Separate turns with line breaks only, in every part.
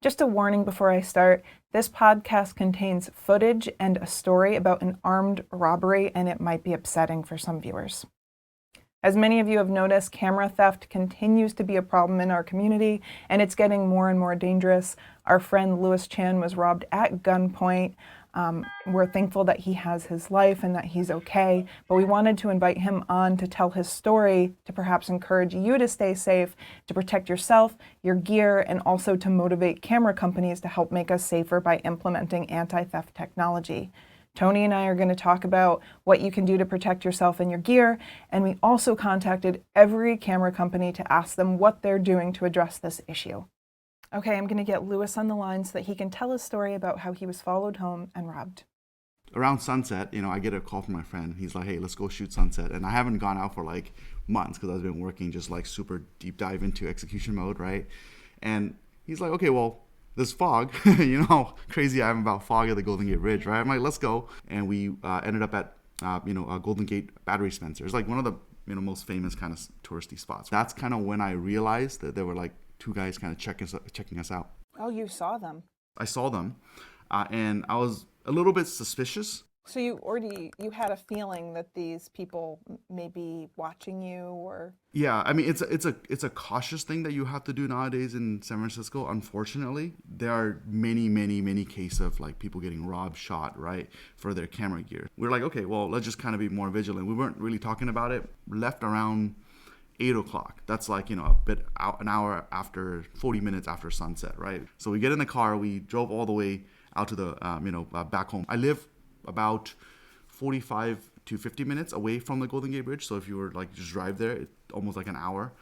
Just a warning before I start, this podcast contains footage and a story about an armed robbery, and it might be upsetting for some viewers. As many of you have noticed, camera theft continues to be a problem in our community, and it's getting more and more dangerous. Our friend Louis Chan was robbed at gunpoint. We're thankful that he has his life and that he's okay, but we wanted to invite him on to tell his story, to perhaps encourage you to stay safe, to protect yourself, your gear, and also to motivate camera companies to help make us safer by implementing anti-theft technology. Tony and I are going to talk about what you can do to protect yourself and your gear, and we also contacted every camera company to ask them what they're doing to address this issue. Okay, I'm going to get Louis on the line so that he can tell his story about how he was followed home and robbed.
Around sunset, I get a call from my friend. He's like, hey, let's go shoot sunset. And I haven't gone out for like months because I've been working just like super deep dive into execution mode, right? And he's like, okay, well, there's fog. You know how crazy I am about fog at the Golden Gate Bridge, right? I'm like, let's go. And we ended up at, Golden Gate Battery Spencer. It's like one of the most famous kind of touristy spots. That's kind of when I realized that there were like two guys kind of checking us out.
Oh, you saw them?
I saw them, and I was a little bit suspicious.
So you had a feeling that these people may be watching you, or?
Yeah, I mean it's a cautious thing that you have to do nowadays in San Francisco. Unfortunately, there are many cases of like people getting robbed, shot, right, for their camera gear. We're like, okay, well, let's just kind of be more vigilant. We weren't really talking about it. Left around 8 o'clock. That's like, a bit out, an hour after, 40 minutes after sunset, right? So we get in the car, we drove all the way out to the, back home. I live about 45 to 50 minutes away from the Golden Gate Bridge. So if you were like just drive there, it's almost like an hour.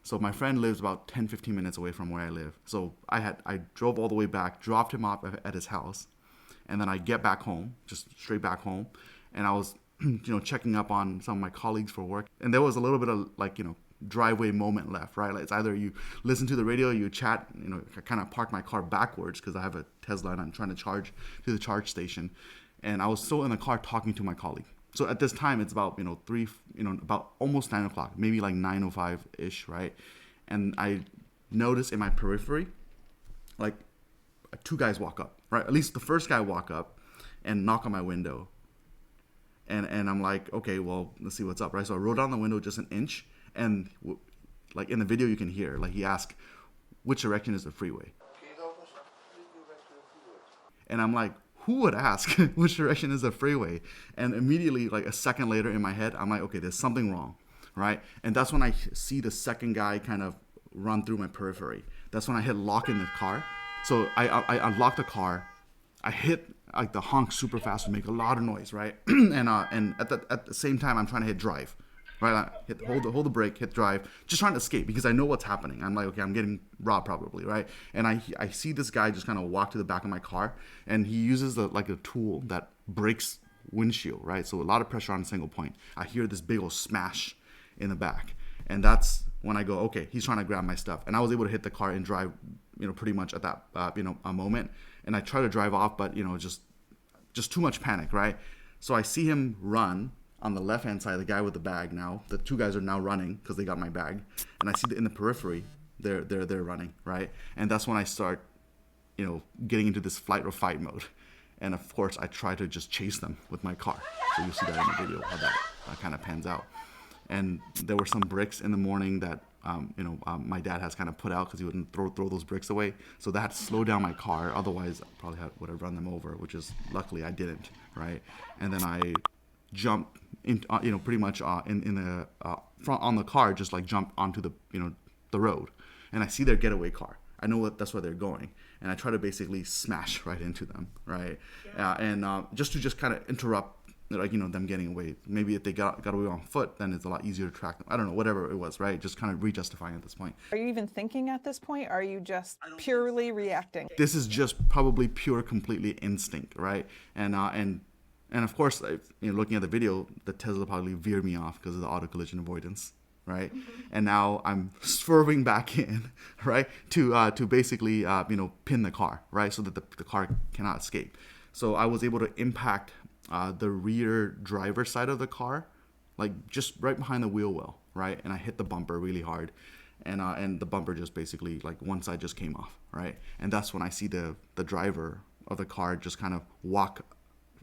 So my friend lives about 10, 15 minutes away from where I live. So I drove all the way back, dropped him off at his house. And then I get back home, just straight back home. And I was, checking up on some of my colleagues for work. And there was a little bit of like, driveway moment left, right? Like it's either you listen to the radio, you chat, I kind of park my car backwards because I have a Tesla and I'm trying to charge to the charge station. And I was still in the car talking to my colleague. So at this time, it's about, about almost 9 o'clock, maybe like 9:05-ish, right? And I noticed in my periphery, like two guys walk up, right? At least the first guy walk up and knock on my window. And I'm like, okay, well, let's see what's up, right? So I rolled down the window just an inch. And like in the video, you can hear, like he asked, which direction is the freeway? And I'm like, who would ask which direction is the freeway? And immediately, like a second later in my head, I'm like, okay, there's something wrong, right? And that's when I see the second guy kind of run through my periphery. That's when I hit lock in the car. So I unlock the car. I hit like the honk super fast to make a lot of noise, right? and at the same time, I'm trying to hit drive. Right, hold the brake, hit drive, just trying to escape because I know what's happening. I'm like, okay, I'm getting robbed probably, right? And I see this guy just kind of walk to the back of my car, and he uses a tool that breaks windshield, right? So a lot of pressure on a single point. I hear this big old smash in the back, and that's when I go, okay, he's trying to grab my stuff. And I was able to hit the car and drive, pretty much at that, a moment. And I try to drive off, but just too much panic, right? So I see him run. On the left-hand side, the guy with the bag now, the two guys are now running because they got my bag. And I see in the periphery, they're running, right? And that's when I start, getting into this flight or fight mode. And of course, I try to just chase them with my car. So you'll see that in the video, how that kind of pans out. And there were some bricks in the morning that, my dad has kind of put out because he wouldn't throw those bricks away. So that had to slow down my car. Otherwise, I probably would have run them over, which is luckily I didn't, right? And then I jump in, pretty much in the front on the car, just like jump onto the the road, and I see their getaway car. I know that's where they're going, and I try to basically smash right into them, right? And just kind of interrupt, them getting away. Maybe if they got away on foot, then it's a lot easier to track them. I don't know, whatever it was, right? Just kind of re-justifying at this point.
Are you even thinking at this point? Or are you just purely reacting?
This is just probably pure, completely instinct, right? And of course, looking at the video, the Tesla probably veered me off because of the auto collision avoidance, right? Mm-hmm. And now I'm swerving back in, right, to basically pin the car, right, so that the car cannot escape. So I was able to impact the rear driver's side of the car, like just right behind the wheel well, right, and I hit the bumper really hard. and the bumper just basically, like, one side just came off, right? And that's when I see the driver of the car just kind of walk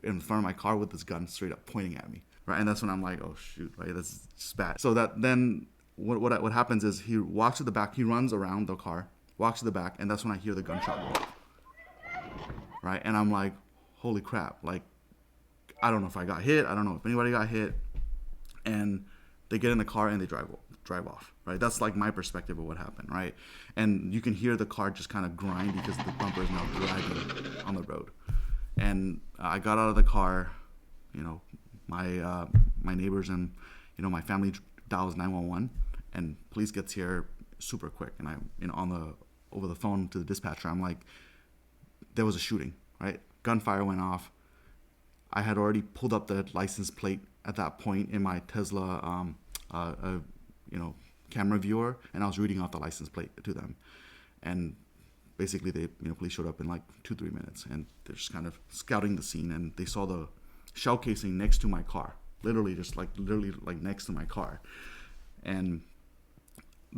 in front of my car with his gun straight up pointing at me, right? And that's when I'm like, oh shoot, right? That's just bad. So that then what happens is he walks to the back, he runs around the car, walks to the back, and that's when I hear the gunshot go off, right? And I'm like, holy crap, like, I don't know if I got hit, I don't know if anybody got hit, and they get in the car and they drive off, right? That's like my perspective of what happened, right? And you can hear the car just kind of grind because the bumper is now dragging on the road. And I got out of the car, you know, my neighbors and, you know, my family dials 911, and police gets here super quick. And I, you know, over the phone to the dispatcher, I'm like, there was a shooting, right? Gunfire went off. I had already pulled up the license plate at that point in my Tesla, you know, camera viewer, and I was reading off the license plate to them. And basically, police showed up in like 2-3 minutes, and they're just kind of scouting the scene, and they saw the shell casing next to my car, literally next to my car, and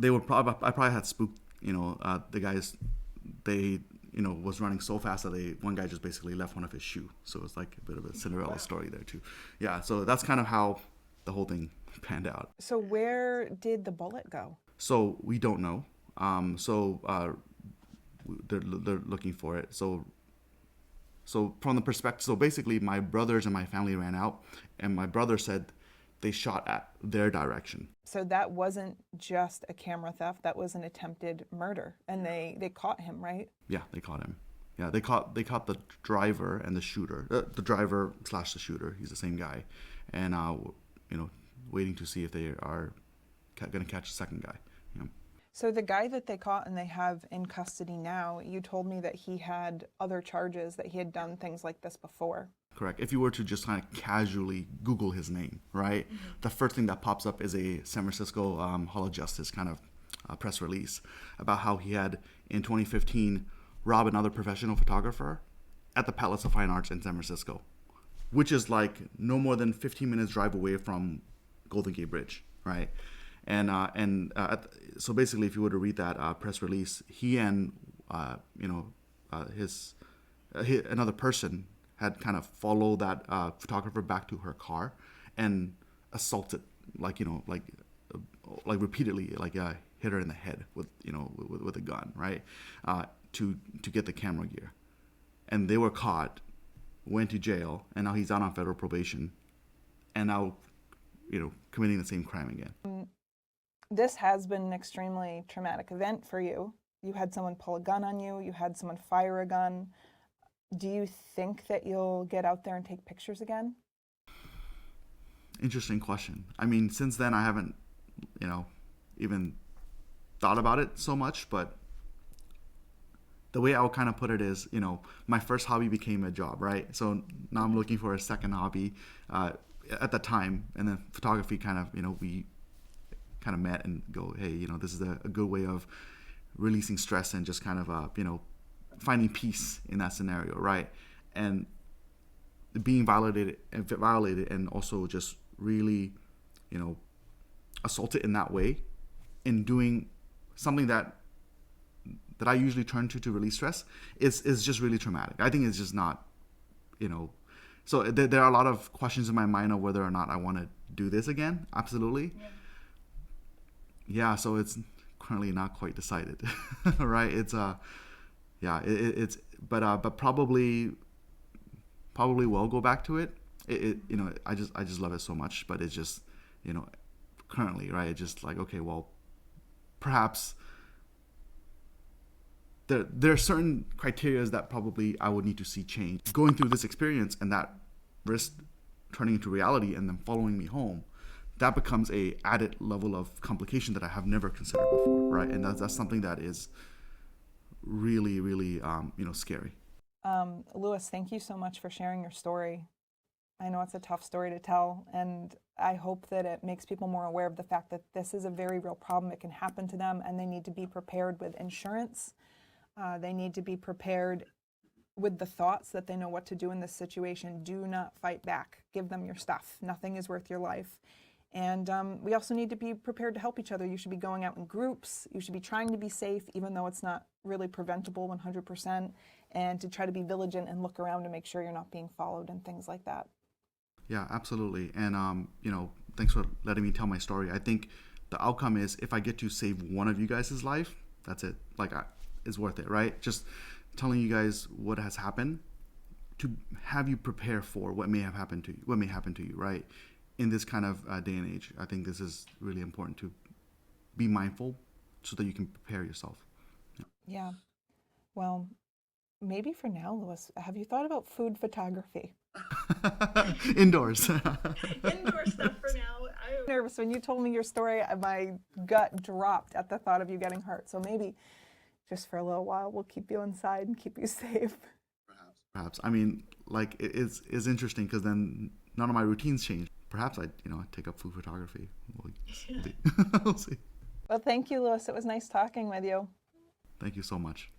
I probably had spooked, you know, the guys. They, you know, was running so fast that one guy just basically left one of his shoe. So it's like a bit of a Cinderella story there too. Yeah, so that's kind of how the whole thing panned out.
So where did the bullet go?
So we don't know. They're looking for it. So from the perspective, so basically my brothers and my family ran out, and my brother said they shot at their direction.
So that wasn't just a camera theft, that was an attempted murder, and they caught him, right?
Yeah, they caught him. Yeah, they caught the driver and the shooter. The driver / the shooter. He's the same guy, and you know, waiting to see if they are going to catch the second guy. You know.
So the guy that they caught and they have in custody now, you told me that he had other charges, that he had done things like this before.
Correct. If you were to just kind of casually Google his name, right, the first thing that pops up is a San Francisco Hall of Justice kind of press release about how he had, in 2015, robbed another professional photographer at the Palace of Fine Arts in San Francisco, which is like no more than 15 minutes drive away from Golden Gate Bridge, right? So basically, if you were to read that press release, he and another person had kind of followed that photographer back to her car and assaulted, like repeatedly, hit her in the head with a gun, right, to get the camera gear. And they were caught, went to jail, and now he's out on federal probation, and now, committing the same crime again.
This has been an extremely traumatic event for you. You had someone pull a gun on you. You had someone fire a gun. Do you think that you'll get out there and take pictures again?
Interesting question. I mean, since then I haven't, even thought about it so much, but the way I would kind of put it is, my first hobby became a job, right? So now I'm looking for a second hobby at the time, and then photography kind of, we kind of met and go, hey, this is a good way of releasing stress and just kind of, finding peace in that scenario, right? And being violated and also just really, assaulted in that way, in doing something that I usually turn to release stress is just really traumatic. I think it's just not, so there are a lot of questions in my mind of whether or not I want to do this again. Absolutely. Yeah, so it's currently not quite decided, right? It's but probably will go back to it. I just love it so much, but it's just, currently, right? It's just like, okay, well, perhaps there are certain criteria that probably I would need to see change. Going through this experience and that risk turning into reality and then following me home, that becomes a added level of complication that I have never considered before, right? And that's something that is really, really, scary.
Louis, thank you so much for sharing your story. I know it's a tough story to tell, and I hope that it makes people more aware of the fact that this is a very real problem. It can happen to them, and they need to be prepared with insurance. They need to be prepared with the thoughts that they know what to do in this situation. Do not fight back. Give them your stuff. Nothing is worth your life. And we also need to be prepared to help each other. You should be going out in groups. You should be trying to be safe, even though it's not really preventable 100%, and to try to be vigilant and look around to make sure you're not being followed and things like that.
Yeah, absolutely. And, thanks for letting me tell my story. I think the outcome is if I get to save one of you guys' life, that's it. It's worth it, right? Just telling you guys what has happened to have you prepare for what may happen to you, right? In this kind of day and age, I think this is really important to be mindful so that you can prepare yourself.
Yeah. Well, maybe for now, Louis, have you thought about food photography?
Indoors.
Indoor stuff for now. I was nervous when you told me your story. My gut dropped at the thought of you getting hurt. So maybe just for a little while, we'll keep you inside and keep you safe.
Perhaps. I mean, it is interesting because then none of my routines change. Perhaps I take up food photography. We'll see.
Well, thank you, Louis. It was nice talking with you.
Thank you so much.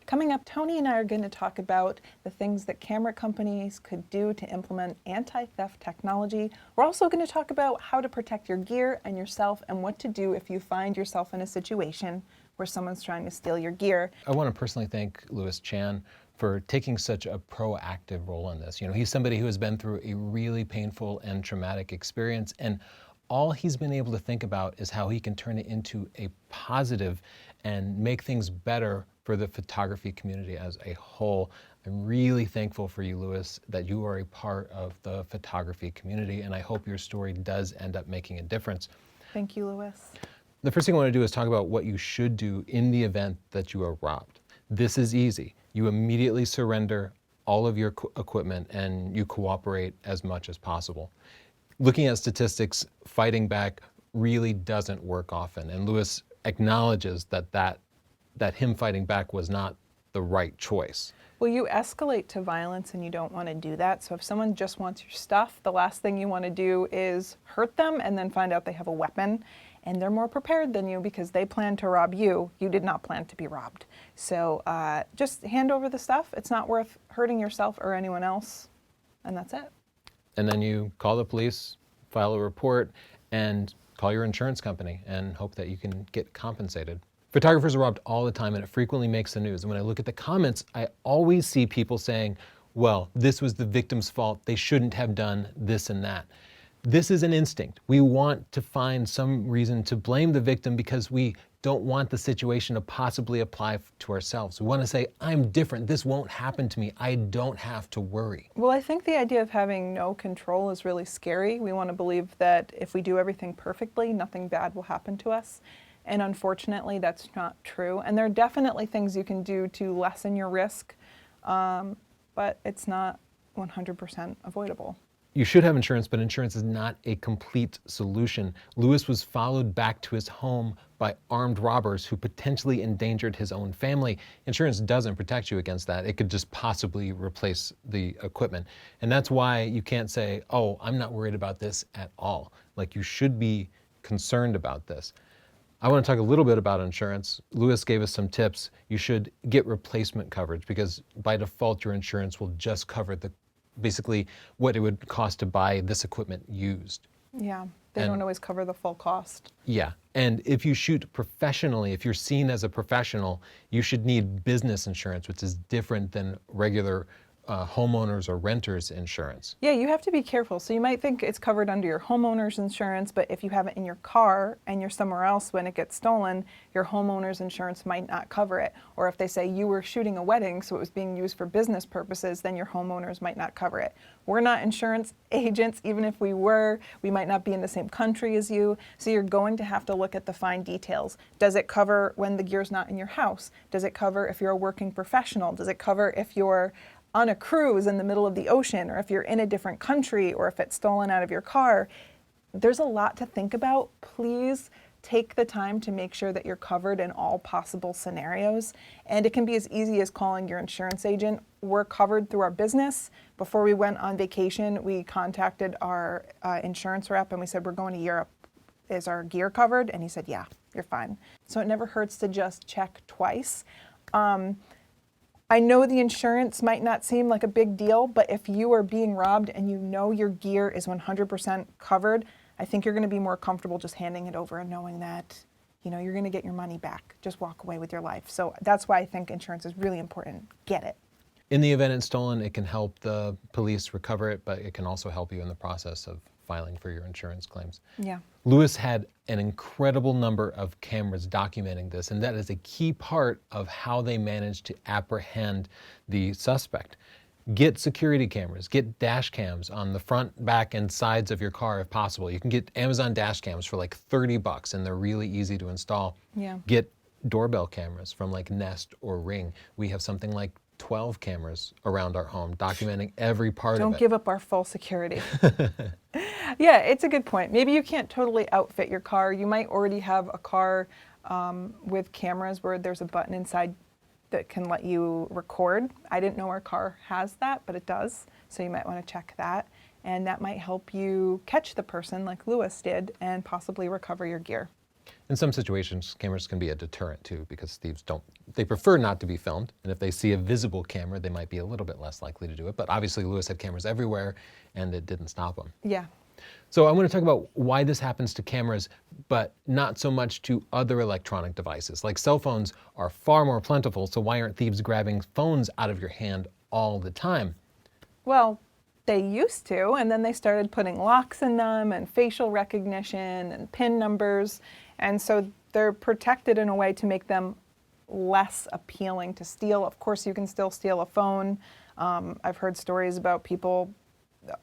Coming up, Tony and I are going to talk about the things that camera companies could do to implement anti-theft technology. We're also going to talk about how to protect your gear and yourself and what to do if you find yourself in a situation where someone's trying to steal your gear.
I want to personally thank Louis Chan for taking such a proactive role in this. He's somebody who has been through a really painful and traumatic experience, and all he's been able to think about is how he can turn it into a positive and make things better for the photography community as a whole. I'm really thankful for you, Louis, that you are a part of the photography community, and I hope your story does end up making a difference.
Thank you, Louis.
The first thing I want to do is talk about what you should do in the event that you are robbed. This is easy. You immediately surrender all of your equipment and you cooperate as much as possible. Looking at statistics, fighting back really doesn't work often, and Louis acknowledges that him fighting back was not the right choice.
Well, you escalate to violence and you don't want to do that. So if someone just wants your stuff, the last thing you want to do is hurt them and then find out they have a weapon. And they're more prepared than you because they plan to rob you. You did not plan to be robbed. So just hand over the stuff. It's not worth hurting yourself or anyone else. And that's it.
And then you call the police, file a report, and call your insurance company and hope that you can get compensated. Photographers are robbed all the time, and it frequently makes the news. And when I look at the comments, I always see people saying, well, this was the victim's fault. They shouldn't have done this and that. This is an instinct. We want to find some reason to blame the victim because we don't want the situation to possibly apply to ourselves. We want to say, I'm different. This won't happen to me. I don't have to worry.
Well, I think the idea of having no control is really scary. We want to believe that if we do everything perfectly, nothing bad will happen to us. And unfortunately, that's not true. And there are definitely things you can do to lessen your risk, but it's not 100% avoidable.
You should have insurance, but insurance is not a complete solution. Louis was followed back to his home by armed robbers who potentially endangered his own family. Insurance doesn't protect you against that. It could just possibly replace the equipment. And that's why you can't say, oh, I'm not worried about this at all. You should be concerned about this. I want to talk a little bit about insurance. Louis gave us some tips. You should get replacement coverage because by default, your insurance will just cover basically what it would cost to buy this equipment used.
Yeah, they don't always cover the full cost.
Yeah, and if you shoot professionally, if you're seen as a professional, you should need business insurance, which is different than regular homeowners or renters insurance.
Yeah, you have to be careful. So you might think it's covered under your homeowner's insurance, but if you have it in your car and you're somewhere else when it gets stolen, your homeowner's insurance might not cover it. Or if they say you were shooting a wedding, so it was being used for business purposes, then your homeowners might not cover it. We're not insurance agents. Even if we were, we might not be in the same country as you. So you're going to have to look at the fine details. Does it cover when the gear's not in your house? Does it cover if you're a working professional? Does it cover if you're on a cruise in the middle of the ocean, or if you're in a different country, or if it's stolen out of your car? There's a lot to think about. Please take the time to make sure that you're covered in all possible scenarios. And it can be as easy as calling your insurance agent. We're covered through our business. Before we went on vacation, we contacted our insurance rep and we said, we're going to Europe. Is our gear covered? And he said, yeah, you're fine. So it never hurts to just check twice. I know the insurance might not seem like a big deal, but if you are being robbed and you know your gear is 100% covered, I think you're going to be more comfortable just handing it over and knowing that, you know, you're going to get your money back. Just walk away with your life. So that's why I think insurance is really important. Get it.
In the event it's stolen, it can help the police recover it, but it can also help you in the process of filing for your insurance claims.
Yeah.
Lewis had an incredible number of cameras documenting this, and that is a key part of how they managed to apprehend the suspect. Get security cameras, get dash cams on the front, back, and sides of your car if possible. You can get Amazon dash cams for like $30 and they're really easy to install.
Yeah.
Get doorbell cameras from like Nest or Ring. We have something like 12 cameras around our home documenting every part of it.
Don't give up our full security. Yeah, it's a good point. Maybe you can't totally outfit your car. You might already have a car with cameras where there's a button inside that can let you record. I didn't know our car has that, but it does. So you might want to check that. And that might help you catch the person like Lewis did and possibly recover your gear.
In some situations, cameras can be a deterrent too, because thieves they prefer not to be filmed. And if they see a visible camera, they might be a little bit less likely to do it. But obviously Lewis had cameras everywhere and it didn't stop him.
Yeah.
So I want to talk about why this happens to cameras, but not so much to other electronic devices. Like cell phones are far more plentiful, so why aren't thieves grabbing phones out of your hand all the time?
Well, they used to, and then they started putting locks in them and facial recognition and PIN numbers. And so they're protected in a way to make them less appealing to steal. Of course, you can still steal a phone. I've heard stories about people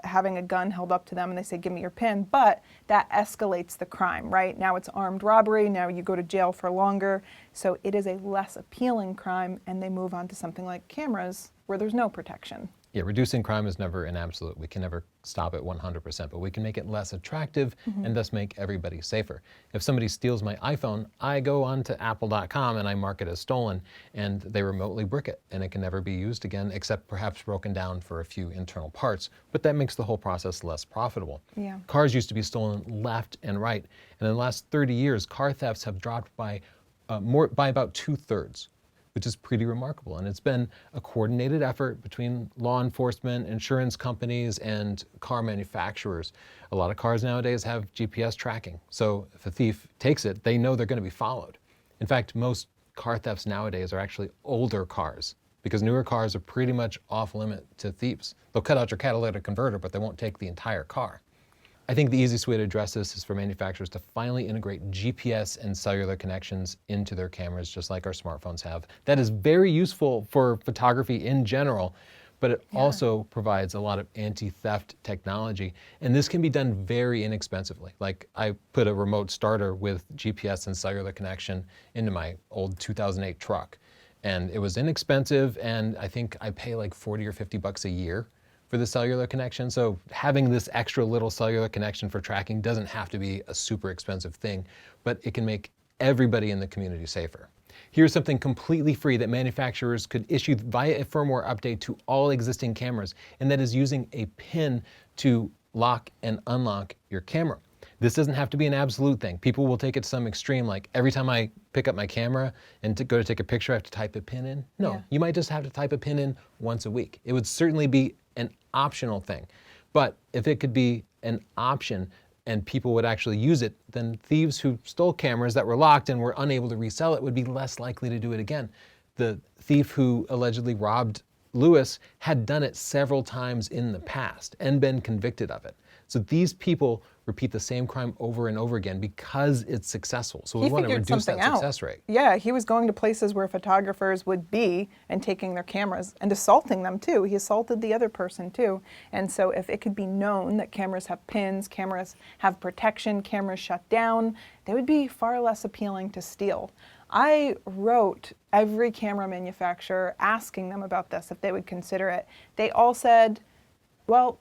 having a gun held up to them and they say, give me your PIN, but that escalates the crime, right? Now it's armed robbery, now you go to jail for longer. So it is a less appealing crime and they move on to something like cameras where there's no protection.
Yeah, reducing crime is never an absolute. We can never stop it 100%, but we can make it less attractive and thus make everybody safer. If somebody steals my iPhone, I go onto apple.com and I mark it as stolen and they remotely brick it and it can never be used again except perhaps broken down for a few internal parts, but that makes the whole process less profitable.
Yeah.
Cars used to be stolen left and right, and in the last 30 years, car thefts have dropped by about 2/3. Which is pretty remarkable. And it's been a coordinated effort between law enforcement, insurance companies, and car manufacturers. A lot of cars nowadays have GPS tracking. So if a thief takes it, they know they're going to be followed. In fact, most car thefts nowadays are actually older cars because newer cars are pretty much off limit to thieves. They'll cut out your catalytic converter, but they won't take the entire car. I think the easiest way to address this is for manufacturers to finally integrate GPS and cellular connections into their cameras, just like our smartphones have. That is very useful for photography in general, but it also provides a lot of anti-theft technology. And this can be done very inexpensively. Like I put a remote starter with GPS and cellular connection into my old 2008 truck. And it was inexpensive, and I think I pay like 40 or 50 bucks a year for the cellular connection. So having this extra little cellular connection for tracking doesn't have to be a super expensive thing, but it can make everybody in the community safer. Here's something completely free that manufacturers could issue via a firmware update to all existing cameras, and that is using a PIN to lock and unlock your camera. This doesn't have to be an absolute thing. People will take it to some extreme, like every time I pick up my camera and go to take a picture, I have to type a PIN in. No, you might just have to type a PIN in once a week. It would certainly be an optional thing. But if it could be an option and people would actually use it, then thieves who stole cameras that were locked and were unable to resell it would be less likely to do it again. The thief who allegedly robbed Lewis had done it several times in the past and been convicted of it. So these people repeat the same crime over and over again because it's successful. So we want to reduce that success rate.
Yeah, he was going to places where photographers would be and taking their cameras and assaulting them too. He assaulted the other person too. And so if it could be known that cameras have pins, cameras have protection, cameras shut down, they would be far less appealing to steal. I wrote every camera manufacturer asking them about this, if they would consider it. They all said, well,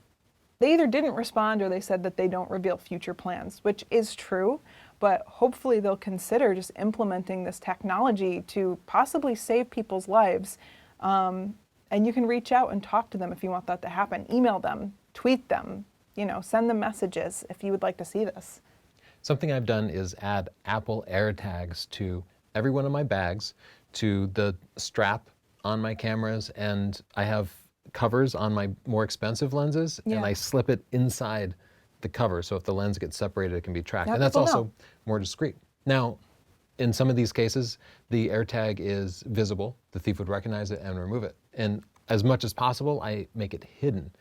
they either didn't respond or they said that they don't reveal future plans, which is true, but hopefully they'll consider just implementing this technology to possibly save people's lives. And you can reach out and talk to them if you want that to happen. Email them, tweet them, send them messages if you would like to see this.
Something I've done is add Apple AirTags to every one of my bags, to the strap on my cameras, and I have covers on my more expensive lenses, and I slip it inside the cover, so if the lens gets separated, it can be tracked.
Now
And that's
people
also
know.
more discreet. Now, in some of these cases, the AirTag is visible. The thief would recognize it and remove it. And as much as possible, I make it hidden.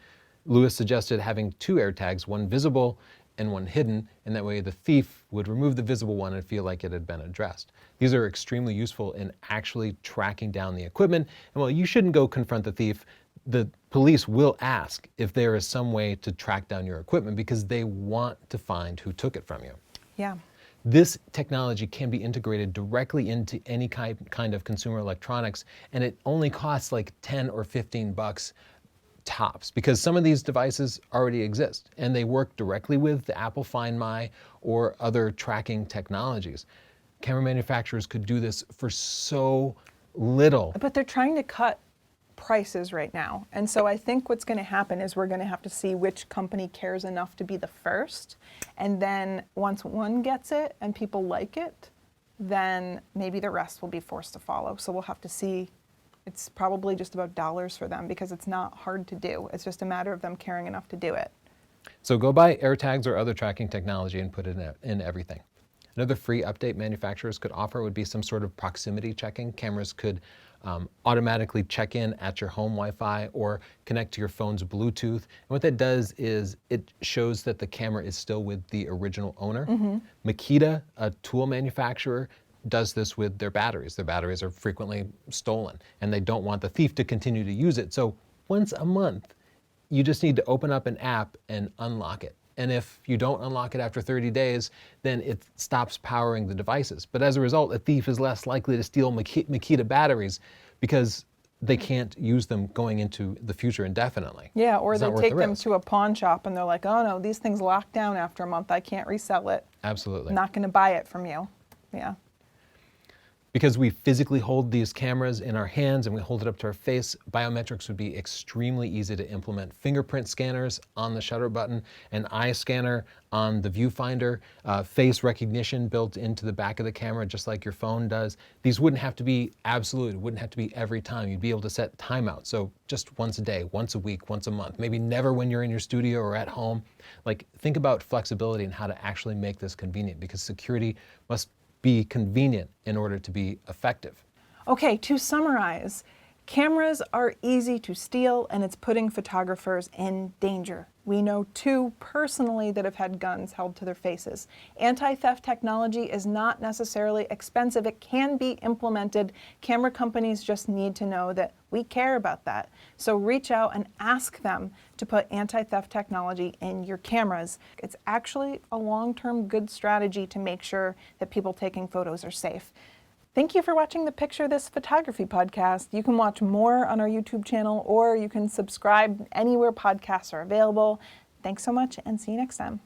Lewis suggested having 2 AirTags, one visible and one hidden, and that way the thief would remove the visible one and feel like it had been addressed. These are extremely useful in actually tracking down the equipment. And while you shouldn't go confront the thief, the police will ask if there is some way to track down your equipment because they want to find who took it from you.
Yeah.
This technology can be integrated directly into any kind of consumer electronics, and it only costs like 10 or 15 bucks tops, because some of these devices already exist and they work directly with the Apple Find My or other tracking technologies. Camera manufacturers could do this for so little.
But they're trying to cut prices right now. And so I think what's going to happen is we're going to have to see which company cares enough to be the first. And then once one gets it and people like it, then maybe the rest will be forced to follow. So we'll have to see. It's probably just about dollars for them because it's not hard to do. It's just a matter of them caring enough to do it.
So go buy AirTags or other tracking technology and put it in everything. Another free update manufacturers could offer would be some sort of proximity checking. Cameras could automatically check in at your home Wi-Fi or connect to your phone's Bluetooth. And what that does is it shows that the camera is still with the original owner. Makita, a tool manufacturer, does this with their batteries. Their batteries are frequently stolen and they don't want the thief to continue to use it. So once a month, you just need to open up an app and unlock it. And if you don't unlock it after 30 days, then it stops powering the devices. But as a result, a thief is less likely to steal Makita batteries because they can't use them going into the future indefinitely.
Yeah, or
It's
they
not worth
take
the
them
risk.
to a pawn shop and they're like, oh no, these things lock down after a month. I can't resell it.
Absolutely.
I'm not going to buy it from you. Yeah.
Because we physically hold these cameras in our hands and we hold it up to our face, biometrics would be extremely easy to implement. Fingerprint scanners on the shutter button, an eye scanner on the viewfinder, face recognition built into the back of the camera just like your phone does. These wouldn't have to be absolute, it wouldn't have to be every time. You'd be able to set timeout. So just once a day, once a week, once a month, maybe never when you're in your studio or at home. Like, think about flexibility and how to actually make this convenient, because security must be convenient in order to be effective.
Okay, to summarize, cameras are easy to steal and it's putting photographers in danger. We know 2 personally that have had guns held to their faces. Anti-theft technology is not necessarily expensive. It can be implemented. Camera companies just need to know that we care about that. So reach out and ask them to put anti-theft technology in your cameras. It's actually a long-term good strategy to make sure that people taking photos are safe. Thank you for watching the Picture This Photography podcast. You can watch more on our YouTube channel or you can subscribe anywhere podcasts are available. Thanks so much and see you next time.